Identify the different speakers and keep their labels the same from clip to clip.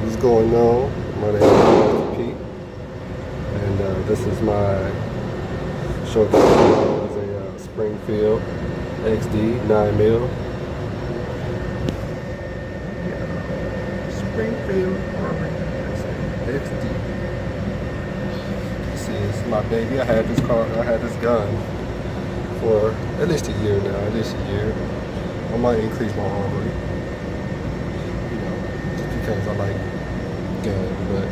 Speaker 1: What's going on? My name is Pete, and this is my showcase as a Springfield XD 9mm. Springfield XD. See, it's my baby. I had this gun for at least a year now. At least a year. I might increase my arm rate, just because I like guns. But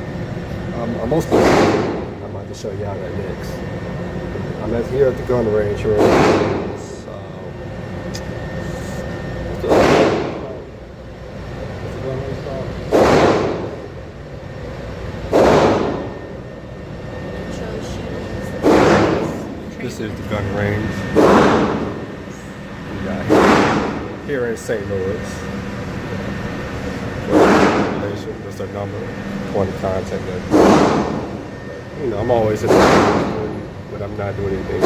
Speaker 1: I'm mostly. I might just show y'all that next. I'm here at the gun range here. This is the gun range. We got here in St. Louis. That's our number. 20 contact. I'm always at the gun, but I'm not doing anything.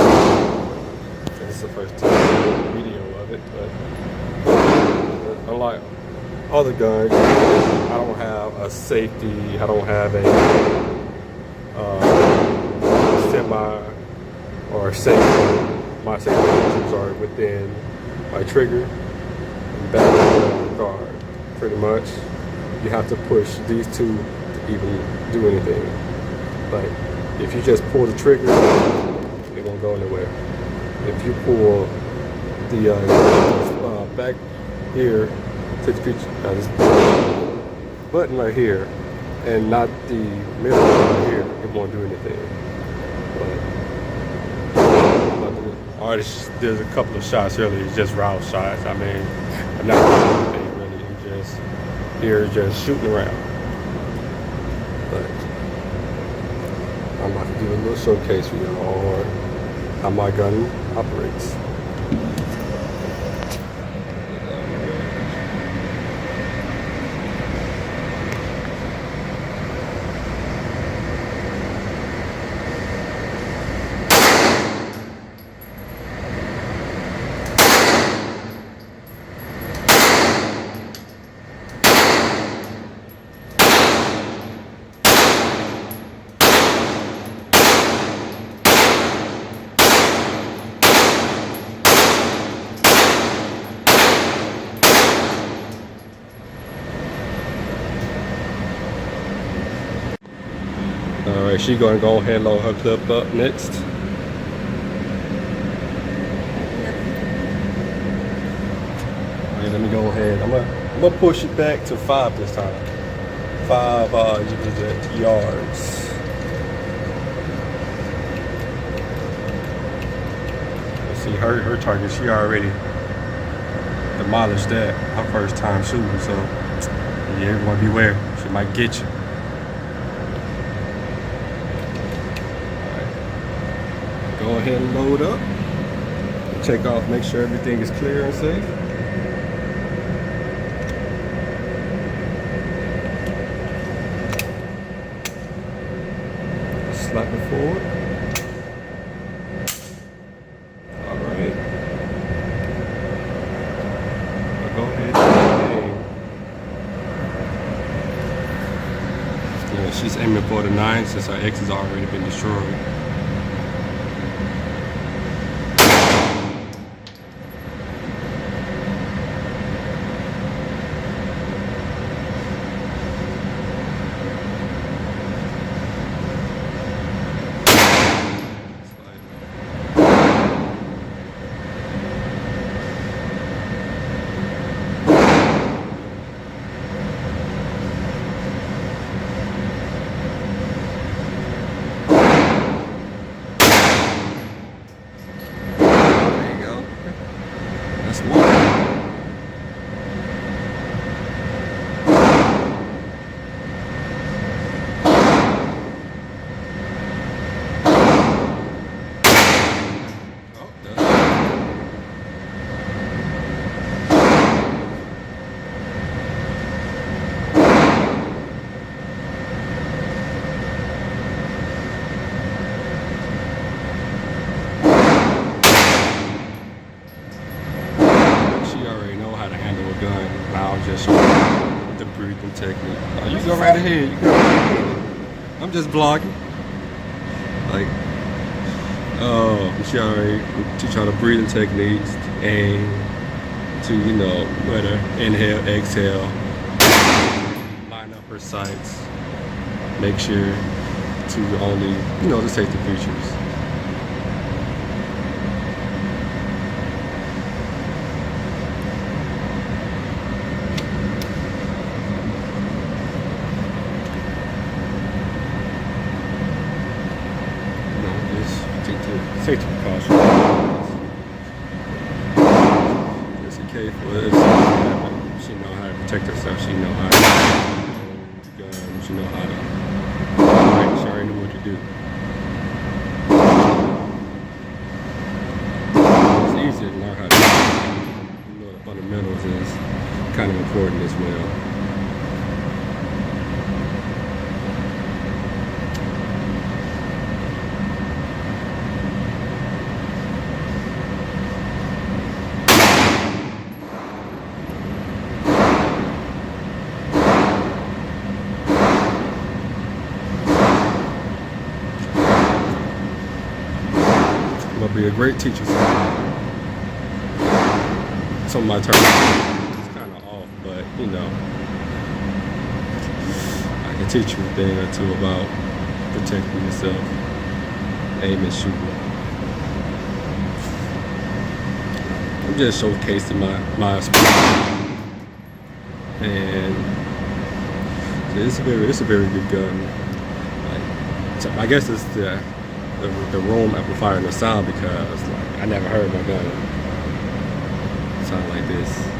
Speaker 1: This is the first video of it, but unlike other guns, I don't have a safety. I don't have a semi or safety. My safety features are within my trigger and back guard. Pretty much, you have to push these two to even do anything. Like if you just pull the trigger, it won't go anywhere. If you pull the back here, this button right here, and not the middle right here, it won't do anything. There's a couple of shots earlier, just route shots. I mean, I'm not doing anything really. I'm just here, just shooting around. But I'm about to do a little showcase for y'all on how my gun operates. Alright, she's gonna go ahead and load her clip up next. Alright, let me go ahead. I'm gonna push it back to 5 this time. 5 yards. Let's see her target. She already demolished that. Her first time shooting, so yeah, everyone beware. She might get you. Go ahead and load up. Check off, make sure everything is clear and safe. Slap it forward. Alright. Go ahead and aim. Yeah, she's aiming for the 9 since her X has already been destroyed. the breathing technique. Oh, you go right ahead. You go right ahead. I'm just vlogging. Like, she already teach all the breathing techniques and to, you know, whether inhale, exhale, line up her sights, make sure to only, you know, just take the pictures. Safety precautions. Just in case if something happens, she know how to protect herself. She know how to hold gun. She know how to. She already know what to do. It's easy to learn how to. You know, the fundamentals is kind of important as well. I'll be a great teacher someday. Some of my terms is kind of off, but you know, I can teach you a thing or two about protecting yourself, aiming, shooting. I'm just showcasing my experience, and it's a very good gun. Like, so I guess it's the room amplifying the sound, because like I never heard my gun sound like this.